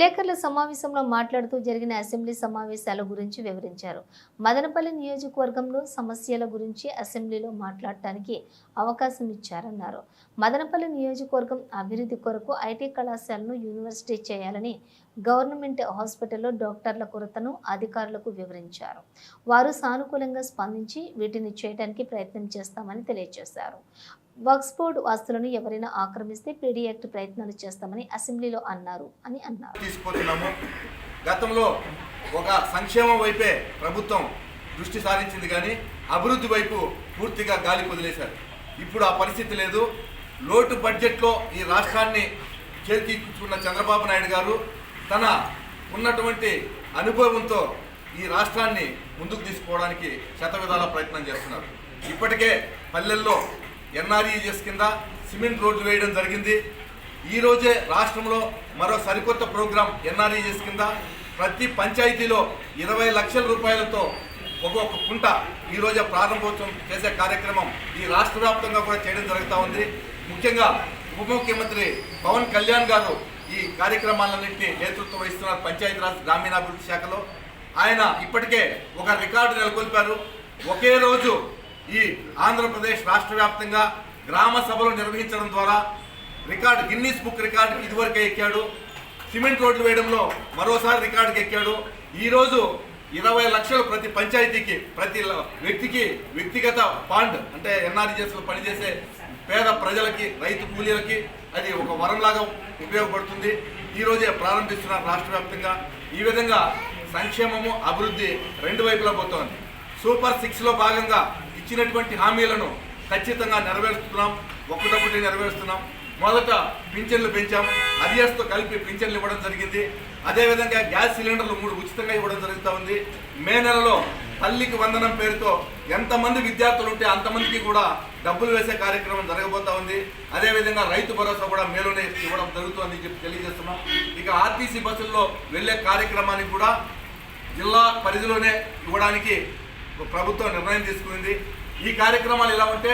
విలేకరుల సమావేశంలో మాట్లాడుతూ జరిగిన అసెంబ్లీ సమావేశాల గురించి వివరించారు. మదనపల్లి నియోజకవర్గంలో సమస్యల గురించి అసెంబ్లీలో మాట్లాడటానికి అవకాశం ఇచ్చారన్నారు. మదనపల్లి నియోజకవర్గం అభివృద్ధి కొరకు ఐటీ కళాశాలను యూనివర్సిటీ చేయాలని గవర్నమెంట్ హాస్పిటల్లో డాక్టర్ల కొరతను అధికారులకు వివరించారు. వారు సానుకూలంగా స్పందించి వీటిని చేయడానికి ప్రయత్నం చేస్తామని తెలియజేశారు. వక్ఫ్ బోర్డు ఆస్తులను ఎవరైనా ఆక్రమిస్తే పీడీ యాక్ట్ ప్రయత్నాలు చేస్తామని అసెంబ్లీలో అన్నారు. తీసుకుంటున్నాము. గతంలో ఒక సంక్షేమం వైపే ప్రభుత్వం దృష్టి సారించింది, కానీ అభివృద్ధి వైపు పూర్తిగా గాలి వదిలేశారు. ఇప్పుడు ఆ పరిస్థితి లేదు. లోటు బడ్జెట్లో ఈ రాష్ట్రాన్ని చేతికిచ్చుకున్న చంద్రబాబు నాయుడు గారు తన ఉన్నటువంటి అనుభవంతో ఈ రాష్ట్రాన్ని ముందుకు తీసుకోవడానికి శతవిధాల ప్రయత్నం చేస్తున్నారు. ఇప్పటికే పల్లెల్లో ఎన్ఆర్ఈజీఎస్ కింద సిమెంట్ రోడ్లు వేయడం జరిగింది. ఈరోజే రాష్ట్రంలో మరో సరికొత్త ప్రోగ్రాం ఎన్ఆర్ఈజీఎస్ కింద ప్రతి పంచాయతీలో 20 లక్షల రూపాయలతో ఒక్కొక్క కుంట ఈరోజే ప్రారంభోత్సవం చేసే కార్యక్రమం ఈ రాష్ట్ర వ్యాప్తంగా కూడా చేయడం జరుగుతూ ఉంది. ముఖ్యంగా ఉప ముఖ్యమంత్రి పవన్ కళ్యాణ్ గారు ఈ కార్యక్రమాలన్నింటినీ నేతృత్వం వహిస్తున్నారు. పంచాయతీరాజ్ గ్రామీణాభివృద్ధి శాఖలో ఆయన ఇప్పటికే ఒక రికార్డు నెలకొల్పారు. ఒకే రోజు ఈ ఆంధ్రప్రదేశ్ రాష్ట్ర వ్యాప్తంగా గ్రామ సభలు నిర్వహించడం ద్వారా రికార్డు గిన్నీస్ బుక్ రికార్డుకి ఇదివరకే ఎక్కాడు. సిమెంట్ రోడ్లు వేయడంలో మరోసారి రికార్డుకి ఎక్కాడు. ఈరోజు 20 లక్షలు ప్రతి పంచాయతీకి, ప్రతి వ్యక్తికి వ్యక్తిగత ఫండ్ అంటే ఎన్ఆర్జీఎస్లో పనిచేసే పేద ప్రజలకి, రైతు కూలీలకి అది ఒక వరంలాగా ఉపయోగపడుతుంది. ఈరోజే ప్రారంభిస్తున్నారు రాష్ట్ర వ్యాప్తంగా. ఈ విధంగా సంక్షేమము అభివృద్ధి రెండు వైపులా పోతోంది. సూపర్ 6లో భాగంగా ఇచ్చినటువంటి హామీలను ఖచ్చితంగా నెరవేరుస్తున్నాం, ఒక్కటొక్కటి నెరవేరుస్తున్నాం. మొదట పింఛన్లు పెంచాం, అరియర్స్తో కలిపి పింఛన్లు ఇవ్వడం జరిగింది. అదేవిధంగా గ్యాస్ సిలిండర్లు 3 ఉచితంగా ఇవ్వడం జరుగుతూ ఉంది. మే నెలలో తల్లికి వందనం పేరుతో ఎంతమంది విద్యార్థులు ఉంటే అంతమందికి కూడా డబ్బులు వేసే కార్యక్రమం జరగబోతా ఉంది. అదేవిధంగా రైతు భరోసా కూడా మేలోనే ఇవ్వడం జరుగుతుందని చెప్పి తెలియజేస్తున్నాం. ఇక ఆర్టీసీ బస్సుల్లో వెళ్లే కార్యక్రమానికి కూడా జిల్లా పరిధిలోనే ఇవ్వడానికి ప్రభుత్వం నిర్ణయం తీసుకుంది. ఈ కార్యక్రమాలు ఎలా ఉంటే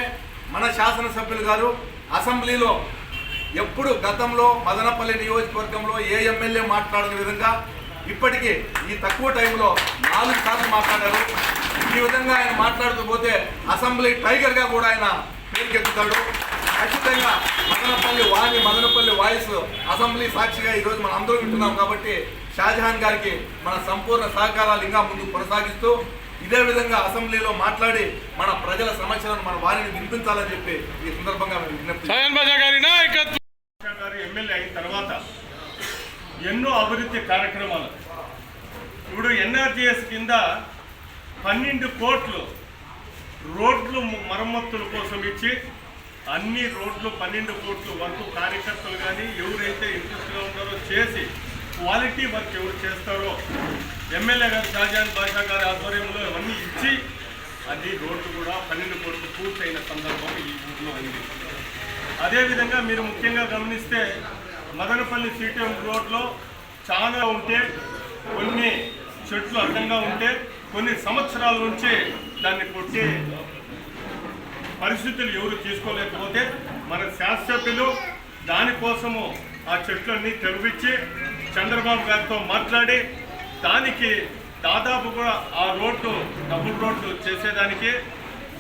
మన శాసనసభ్యులు గారు అసెంబ్లీలో ఎప్పుడు గతంలో మదనపల్లి నియోజకవర్గంలో ఏ ఎమ్మెల్యే మాట్లాడిన విధంగా ఇప్పటికీ ఈ తక్కువ టైంలో 4 సార్లు మాట్లాడారు. ఈ విధంగా ఆయన మాట్లాడుతూ పోతే అసెంబ్లీ టైగర్గా కూడా ఆయన పేరుకెత్తుతాడు. ఖచ్చితంగా మదనపల్లి వాయిస్ అసెంబ్లీ సాక్షిగా ఈరోజు మనం అందరూ వింటున్నాం. కాబట్టి షాజహాన్ గారికి మన సంపూర్ణ సహకారాలు ఇంకా ముందుకు కొనసాగిస్తూ ఇదే విధంగా అసెంబ్లీలో మాట్లాడి మన ప్రజల సమస్యలను మన వారిని వినిపించాలని చెప్పి ఈ సందర్భంగా విజ్ఞప్తి. ఎమ్మెల్యే అయిన తర్వాత ఎన్నో అభివృద్ధి కార్యక్రమాలు, ఇప్పుడు ఎన్ఆర్జీఎస్ కింద 12 కోట్లు రోడ్లు మరమ్మతుల కోసం ఇచ్చి అన్ని రోడ్లు 12 కోట్లు వరకు కార్యకర్తలు కానీ ఎవరైతే ఇంట్రెస్ట్గా ఉన్నారో చేసి క్వాలిటీ వర్క్ ఎవరు చేస్తారో ఎమ్మెల్యే గారు షాజహాన్ బాషా గారి ఆధ్వర్యంలో అవన్నీ ఇచ్చి అది రోడ్లు కూడా 12 కోట్లు పూర్తయిన సందర్భం ఈ ఊరిలో అయింది. అదేవిధంగా మీరు ముఖ్యంగా గమనిస్తే మదనపల్లి సిటిఎం రోడ్లో చాలా ఉంటే, కొన్ని చెట్లు అడ్డంగా ఉంటే కొన్ని సంవత్సరాల నుంచి దాన్ని కొట్టే పరిస్థితులు ఎవరు తీసుకోలేకపోతే మన శాసనసభ్యులు దానికోసము ఆ చెట్లన్నీ తెరిపించి చంద్రబాబు గారితో మాట్లాడి దానికి దాదాపు కూడా ఆ రోడ్డు డబుల్ రోడ్డు చేసేదానికి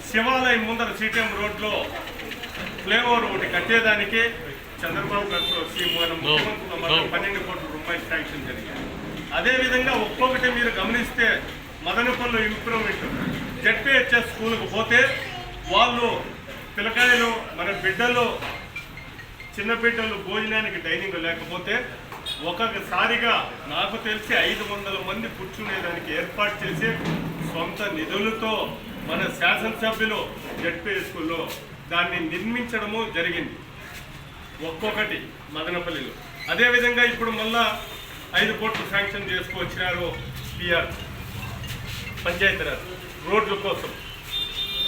శివాలయం ముందర సిటిఎం రోడ్లో ఫ్లైఓవర్ ఒకటి కట్టేదానికి చంద్రబాబు గారితో ముఖ్యమంత్రితో 12 కోట్ల రూపాయలు శాంక్షన్ జరిగింది. అదేవిధంగా ఒక్కొక్కటి మీరు గమనిస్తే మదనపల్లి ఇంప్రూవ్మెంట్ జెడ్పీహెచ్ఎస్ స్కూల్కి పోతే వాళ్ళు పిల్లకాయలు మన బిడ్డలు చిన్న బిడ్డలు భోజనానికి డైనింగ్ లేకపోతే ఒక్కొక్కసారిగా నాకు తెలిసి 500 మంది కూర్చునేదానికి ఏర్పాటు చేసి సొంత నిధులతో మన శాసనసభ్యులు జెడ్పీహెచ్ స్కూల్లో దాన్ని నిర్మించడము జరిగింది ఒక్కొక్కటి మదనపల్లిలో. అదేవిధంగా ఇప్పుడు మళ్ళా 5 కోట్లు శాంక్షన్ చేసుకువచ్చినారు పిఆర్ పంచాయతీరాజ్ రోడ్ల కోసం.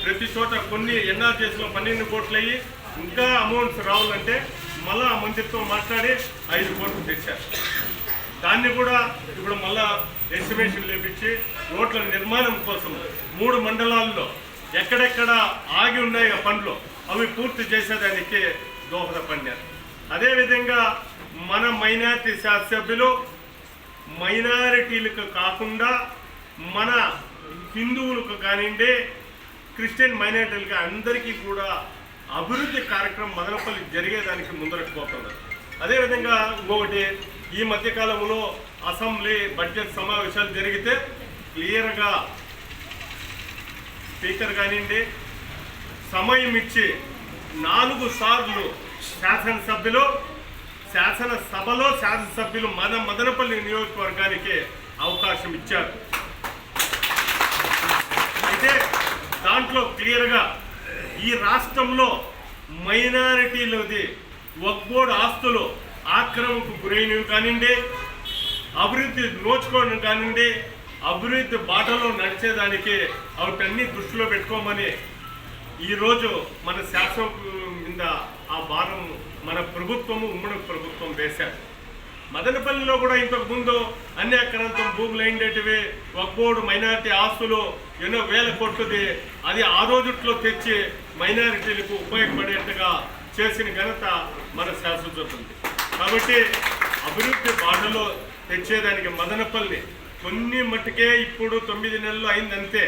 ప్రతి చోట కొన్ని ఎన్ఆర్జీఎస్లో 12 కోట్లు అయ్యి ఇంకా అమౌంట్స్ రావాలంటే మళ్ళా ఆ మంత్రితో మాట్లాడి 5 కోట్లు తెచ్చారు. దాన్ని కూడా ఇప్పుడు మళ్ళా ఎస్టిమేషన్ లేపించి రోడ్ల నిర్మాణం కోసం 3 మండలాల్లో ఎక్కడెక్కడ ఆగి ఉన్నాయి పనులు అవి పూర్తి చేసేదానికి దోహదపడినారు. అదేవిధంగా మన మైనార్టీ శాసనసభ్యులు మైనారిటీలకు కాకుండా మన హిందువులకు కానివ్వండి, క్రిస్టియన్ మైనారిటీలకు అందరికీ కూడా అభివృద్ధి కార్యక్రమం మదనపల్లి జరిగేదానికి ముందరకు పోతున్నారు. అదేవిధంగా ఇంకొకటి, ఈ మధ్యకాలంలో అసెంబ్లీ బడ్జెట్ సమావేశాలు జరిగితే క్లియర్గా స్పీకర్ కానివ్వండి సమయం ఇచ్చి 4 సార్లు శాసనసభ్యులు మన మదనపల్లి నియోజకవర్గానికి అవకాశం ఇచ్చారు. అయితే దాంట్లో క్లియర్గా ఈ రాష్ట్రంలో మైనారిటీలది వక్ఫ్ బోర్డు ఆస్తులు ఆక్రమణకు గురైనవి కానివ్వండి, అభివృద్ధి నోచుకోవడం కానివ్వండి, అభివృద్ధి బాటలో నడిచేదానికి వాటన్ని దృష్టిలో పెట్టుకోమని ఈరోజు మన శాసనం మీద ఆ భారం మన ప్రభుత్వము, ఉమ్మడి ప్రభుత్వం వేశారు. మదనపల్లిలో కూడా ఇంతకుముందు అన్యాక్రాంతం భూములు అయిండేటివి, వక్ఫ్ బోర్డు మైనారిటీ ఆస్తులు ఎన్నో వేల కోట్లది, అది ఆ రోజుట్లో తెచ్చి మైనారిటీలకు ఉపయోగపడేట్టుగా చేసిన ఘనత మన శాసనసభ ఉంది. కాబట్టి అభివృద్ధి బాటలో తెచ్చేదానికి మదనపల్లి కొన్ని మట్టుకే ఇప్పుడు 9 నెలలు అయిందంతే.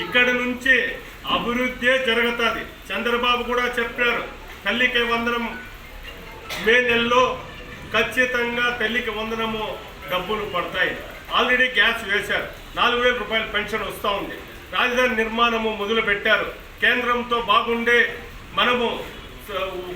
ఇక్కడ నుంచి అభివృద్ధి జరుగుతుంది. చంద్రబాబు కూడా చెప్పారు, తల్లికి వందనం మే నెలలో ఖచ్చితంగా తల్లికి వందనము డబ్బులు పడతాయి. ఆల్రెడీ గ్యాస్ వేశారు, 4,000 రూపాయల పెన్షన్ వస్తూ ఉంది. రాజధాని నిర్మాణము మొదలు పెట్టారు. కేంద్రంతో బాగుండే మనము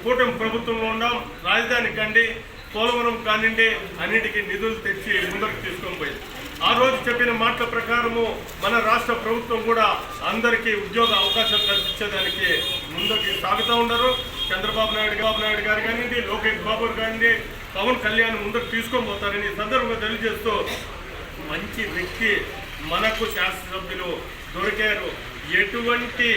కూటమి ప్రభుత్వంలో ఉన్నాం. రాజధాని కండి, పోలవరం కానివ్వండి, అన్నిటికీ నిధులు తెచ్చి ముందరకు తీసుకొని పోయింది. ఆ రోజు చెప్పిన మాటల ప్రకారము మన రాష్ట్ర ప్రభుత్వం కూడా అందరికీ ఉద్యోగ అవకాశాలు కల్పించేదానికి ముందుకు సాగుతూ ఉన్నారు. చంద్రబాబు నాయుడు గారు కానివ్వండి, లోకేష్ బాబు కానివ్వండి, పవన్ కళ్యాణ్ ముందుకు తీసుకొని పోతారని సందర్భంగా తెలియజేస్తూ, మంచి వ్యక్తి మనకు శాసనసభ్యులు దొరికారు. ఎటువంటి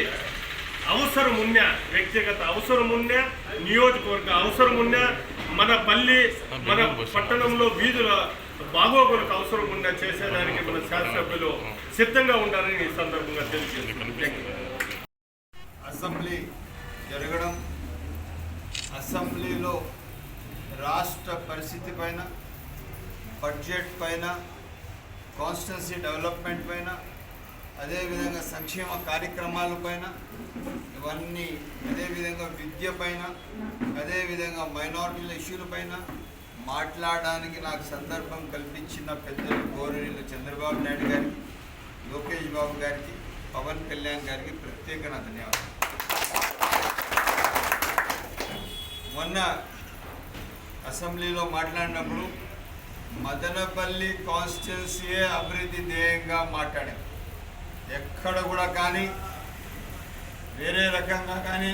అవసరం ఉన్నా, వ్యక్తిగత అవసరం ఉన్నా, నియోజకవర్గ అవసరం ఉన్నా, మన పట్టణంలో వీధుల బాగోగులకు అవసరం ఉన్నా చేసేదానికి మన శాసనసభ్యులు సిద్ధంగా ఉండాలని ఈ సందర్భంగా తెలియజేస్తున్నారు. అసెంబ్లీ జరగడం, అసెంబ్లీలో రాష్ట్ర పరిస్థితి పైన, బడ్జెట్ పైన, కాన్స్టిట్యున్సీ డెవలప్మెంట్ పైన, అదేవిధంగా సంక్షేమ కార్యక్రమాల పైన, ఇవన్నీ అదేవిధంగా విద్య పైన, అదేవిధంగా మైనారిటీల ఇష్యూల పైన మాట్లాడడానికి నాకు సందర్భం కల్పించిన పెద్దలు గౌరవనీయులు చంద్రబాబు నాయుడు గారికి, లోకేష్ బాబు గారికి, పవన్ కళ్యాణ్ గారికి ప్రత్యేక నా ధన్యవాదాలు. మొన్న అసెంబ్లీలో మాట్లాడినప్పుడు మదనపల్లి కాన్స్టిట్యున్సీయే అభివృద్ధి ధ్యేయంగా మాట్లాడాం. ఎక్కడ కూడా కానీ వేరే రకంగా కానీ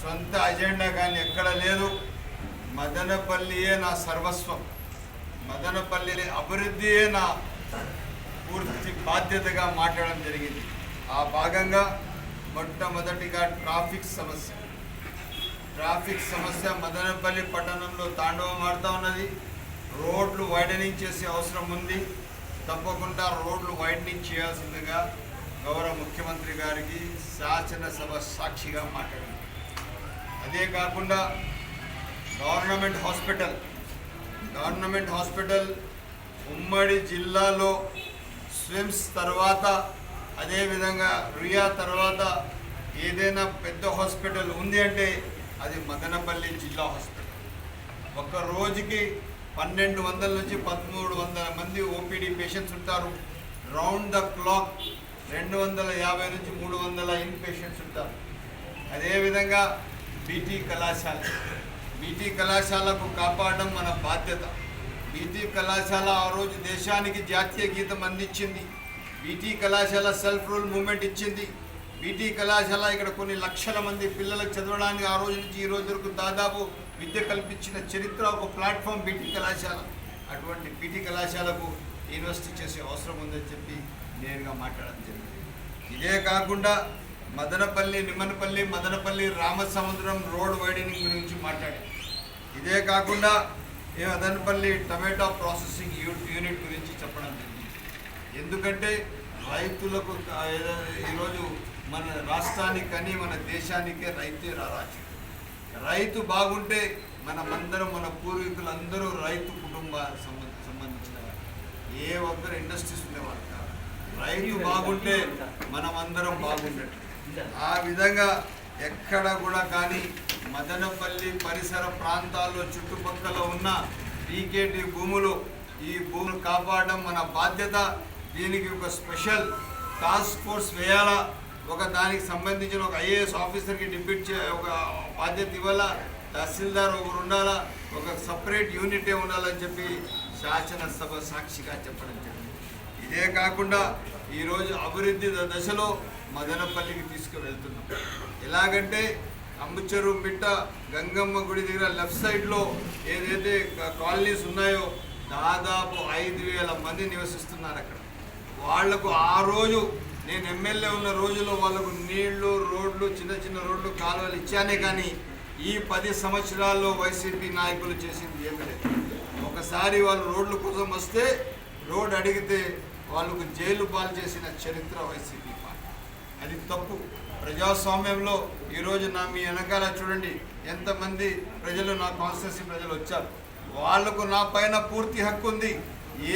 సొంత అజెండా కానీ ఎక్కడ లేదు. మదనపల్లియే నా సర్వస్వం, మదనపల్లి అభివృద్ధియే నా పూర్తి బాధ్యతగా మాట్లాడడం జరిగింది. ఆ భాగంగా మొట్టమొదటిగా ట్రాఫిక్ సమస్య మదనపల్లి పట్టణంలో తాండవం ఆడుతూ ఉన్నది. రోడ్లు వైడనింగ్ చేసే అవసరం ఉంది. తప్పకుండా రోడ్లు వైడనింగ్ చేయాల్సిందిగా గౌరవ ముఖ్యమంత్రి గారికి శాసనసభ సాక్షిగా మాట్లాడింది. అదే కాకుండా గవర్నమెంట్ హాస్పిటల్ ఉమ్మడి జిల్లాలో స్విమ్స్ తర్వాత, అదేవిధంగా రియా తర్వాత ఏదైనా పెద్ద హాస్పిటల్ ఉంది అంటే అది మదనపల్లి జిల్లా హాస్పిటల్. ఒక రోజుకి 1,200 నుంచి 1,300 మంది ఓపీడీ పేషెంట్స్ ఉంటారు. రౌండ్ ద క్లాక్ 250 నుంచి 300 ఇన్ పేషెంట్స్ ఉంటారు. అదేవిధంగా బీటీ కళాశాలకు కాపాడడం మన బాధ్యత. బీటీ కళాశాల ఆ రోజు దేశానికి జాతీయ గీతం అందించింది. బీటీ కళాశాల సెల్ఫ్ రూల్ మూమెంట్ ఇచ్చింది. బీటీ కళాశాల ఇక్కడ కొన్ని లక్షల మంది పిల్లలకు చదవడానికి ఆ రోజు నుంచి ఈ రోజు వరకు దాదాపు విద్య కల్పించిన చరిత్ర ఒక ప్లాట్ఫామ్ బీటీ కళాశాల. అటువంటి బీటీ కళాశాలకు ఇన్వెస్ట్ చేసే అవసరం ఉందని చెప్పి నేరుగా మాట్లాడడం జరిగింది. ఇదే కాకుండా మదనపల్లి రామసముద్రం రోడ్ వైడనింగ్ గురించి మాట్లాడాం. ఇదే కాకుండా మదనపల్లి టమాటో ప్రాసెసింగ్ యూనిట్ గురించి చెప్పడం జరిగింది. ఎందుకంటే రైతులకు ఈరోజు మన రాష్ట్రానికి కానీ మన దేశానికే రైతే రారాజు. రైతు బాగుంటే మనమందరం, మన పూర్వీకులందరూ రైతు కుటుంబ సంబంధించిన వారు. ఏ ఒక్కరు ఇండస్ట్రీస్ ఉండేవాళ్ళు కాదు. రైతు బాగుంటే మనం అందరం బాగుండేది. ఆ విధంగా ఎక్కడ కూడా కానీ మదనపల్లి పరిసర ప్రాంతాల్లో చుట్టుపక్కల ఉన్న పీకేటీ భూములు, ఈ భూములు కాపాడడం మన బాధ్యత. దీనికి ఒక స్పెషల్ టాస్క్ ఫోర్స్ వేయాలా, ఒక దానికి సంబంధించిన ఒక ఐఏఎస్ ఆఫీసర్కి ఒక బాధ్యత ఇవ్వాలా, తహసీల్దార్ ఒకరు ఉండాలా, ఒక సపరేట్ యూనిటే ఉండాలని చెప్పి శాసనసభ సాక్షిగా చెప్పడం జరిగింది. ఇదే కాకుండా ఈరోజు అభివృద్ధి దశలో మదనపల్లికి తీసుకువెళ్తున్నాం. ఎలాగంటే అంబుచెరు బిట్ట గంగమ్మ గుడి దగ్గర లెఫ్ట్ సైడ్లో ఏదైతే కాలనీస్ ఉన్నాయో దాదాపు 5,000 మంది నివసిస్తున్నారు అక్కడ. వాళ్లకు ఆ రోజు నేను ఎమ్మెల్యే ఉన్న రోజుల్లో వాళ్ళకు నీళ్లు, రోడ్లు, చిన్న చిన్న రోడ్లు, కాలువలు ఇచ్చానే కానీ ఈ 10 సంవత్సరాల్లో వైసీపీ నాయకులు చేసింది ఏమీ లేదు. ఒకసారి వాళ్ళు రోడ్ల కోసం వస్తే రోడ్ అడిగితే వాళ్ళకు జైలు పాలు చేసిన చరిత్ర వైసీపీ పార్టీ. అది తప్పు. ప్రజాస్వామ్యంలో ఈరోజు మీ వెనకాల చూడండి ఎంతమంది ప్రజలు, నా కాన్స్టిట్యూన్సీ ప్రజలు వచ్చారు. వాళ్లకు నా పైన పూర్తి హక్కు ఉంది.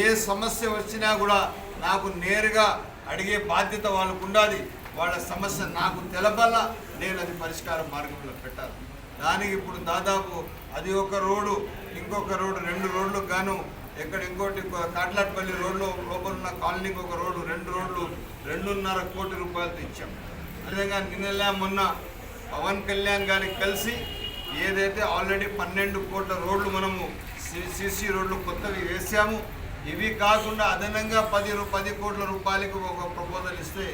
ఏ సమస్య వచ్చినా కూడా నాకు నేరుగా అడిగే బాధ్యత వాళ్ళకు ఉండాలి. వాళ్ళ సమస్య నాకు తెలపాలా, నేను అది పరిష్కార మార్గంలో పెట్టాలి. దానికి ఇప్పుడు దాదాపు అది ఒక రోడ్డు, ఇంకొక రోడ్డు, 2 రోడ్లకు గాను ఇంకోటి కాట్లాట్పల్లి రోడ్లో లోపల ఉన్న కాలనీకి ఒక రోడ్డు, 2 రోడ్లు 2.5 కోటి రూపాయలతో ఇచ్చాం. అదేవిధంగా నిన్న మొన్న పవన్ కళ్యాణ్ గారికి కలిసి ఏదైతే ఆల్రెడీ 12 కోట్ల రోడ్లు మనము సిసి రోడ్లు కొత్తవి వేసాము. ఇవి కాకుండా అదనంగా 10 కోట్ల రూపాయలకు ఒక ప్రపోజల్ ఇస్తే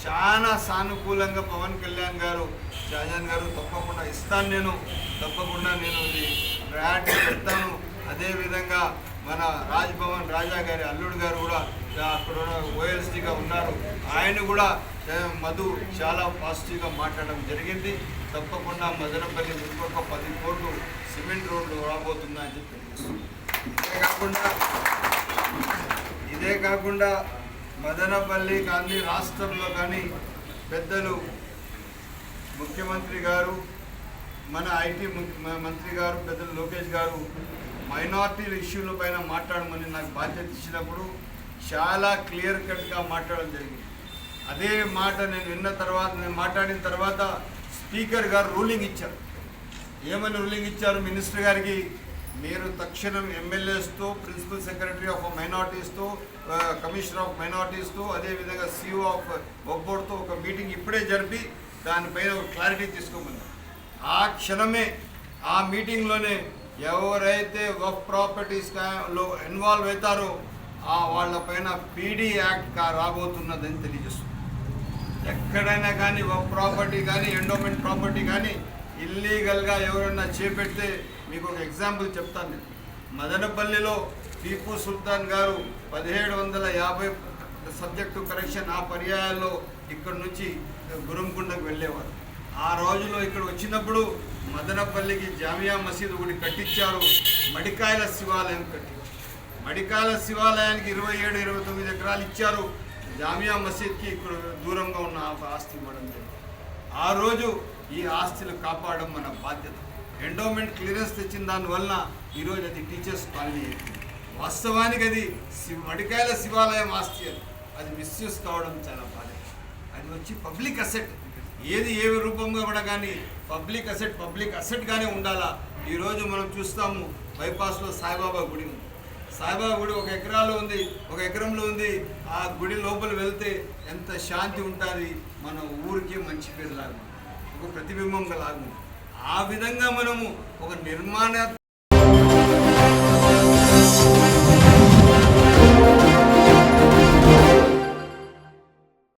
చాలా సానుకూలంగా పవన్ కళ్యాణ్ గారు, షాజాన్ గారు తప్పకుండా ఇస్తాను, తప్పకుండా నేను ఇది ప్రయారిటీ పెడతాను. అదేవిధంగా మన రాజ్భవన్ రాజా గారి అల్లుడు గారు కూడా అక్కడ ఓఎస్డీగా ఉన్నారు. ఆయన కూడా మధు చాలా పాజిటివ్గా మాట్లాడడం జరిగింది. తప్పకుండా మదనపల్లి ఇంకొక 10 కోట్లు సిమెంట్ రోడ్లు రాబోతుందని చెప్పి ఇదే కాకుండా మదనపల్లి కానీ రాష్ట్రంలో కానీ పెద్దలు ముఖ్యమంత్రి గారు, మన ఐటీ మంత్రి గారు పెద్దలు లోకేష్ గారు మైనార్టీల ఇష్యూల పైన మాట్లాడమని నాకు బాధ్యత ఇచ్చినప్పుడు చాలా క్లియర్ కట్గా మాట్లాడడం జరిగింది. అదే మాట నేను మాట్లాడిన తర్వాత స్పీకర్ గారు రూలింగ్ ఇచ్చారు. ఏమని రూలింగ్ ఇచ్చారు? మినిస్టర్ గారికి మీరు తక్షణం ఎమ్మెల్యేస్తో, ప్రిన్సిపల్ సెక్రటరీ ఆఫ్ మైనార్టీస్తో, కమిషనర్ ఆఫ్ మైనార్టీస్తో, అదేవిధంగా సిఇఓ ఆఫ్ బొబ్బోర్తో ఒక మీటింగ్ ఇప్పుడే జరిపి దానిపైన ఒక క్లారిటీ తీసుకోమన్నారు. ఆ క్షణమే ఆ మీటింగ్లోనే ఎవరైతే వక్ ప్రాపర్టీస్లో ఇన్వాల్వ్ అవుతారో వాళ్ళపైన పీడీ యాక్ట్ రాబోతున్నదని తెలియజేస్తుంది. ఎక్కడైనా కానీ వక్ ప్రాపర్టీ కానీ ఎండోమెంట్ ప్రాపర్టీ కానీ ఇల్లీగల్గా ఎవరైనా చేపెడితే మీకు ఒక ఎగ్జాంపుల్ చెప్తాను. నేను మదనపల్లిలో టీపు సుల్తాన్ గారు 1750 సబ్జెక్టు కరెక్షన్ ఆ పర్యాయాల్లో ఇక్కడ నుంచి గురంకొండకు వెళ్ళేవారు. ఆ రోజులో ఇక్కడ వచ్చినప్పుడు మదనపల్లికి జామియా మసీద్ ఒకటి కట్టించారు. మడికాయల శివాలయం కట్టించారు. మడికాయల శివాలయానికి 27-29 ఎకరాలు ఇచ్చారు. జామియా మసీద్కి ఇక్కడ దూరంగా ఉన్న ఆస్తి ఇవ్వడం జరిగింది. ఆ రోజు ఈ ఆస్తులు కాపాడడం మన బాధ్యత. ఎండోమెంట్ క్లియరెన్స్ తెచ్చిన దానివల్ల ఈరోజు అది టీచర్స్ కాలనీ అయిపోయింది. వాస్తవానికి అది మడికాయల శివాలయం ఆస్తి అది మిస్యూజ్ కావడం చాలా బాధ్యత. అది వచ్చి పబ్లిక్ అసెట్. ఏది ఏ రూపంగా కూడా కానీ పబ్లిక్ అసెట్గానే ఉండాలా. ఈరోజు మనం చూస్తాము బైపాస్లో సాయిబాబా గుడి ఉంది. సాయిబాబా గుడి 1 ఎకరాలో ఉంది, 1 ఎకరంలో ఉంది. ఆ గుడి లోపల వెళ్తే ఎంత శాంతి ఉంటుంది, మన ఊరికి మంచి పేరు లాగా, ఒక ప్రతిబింబంగా లాగా. ఆ విధంగా మనము ఒక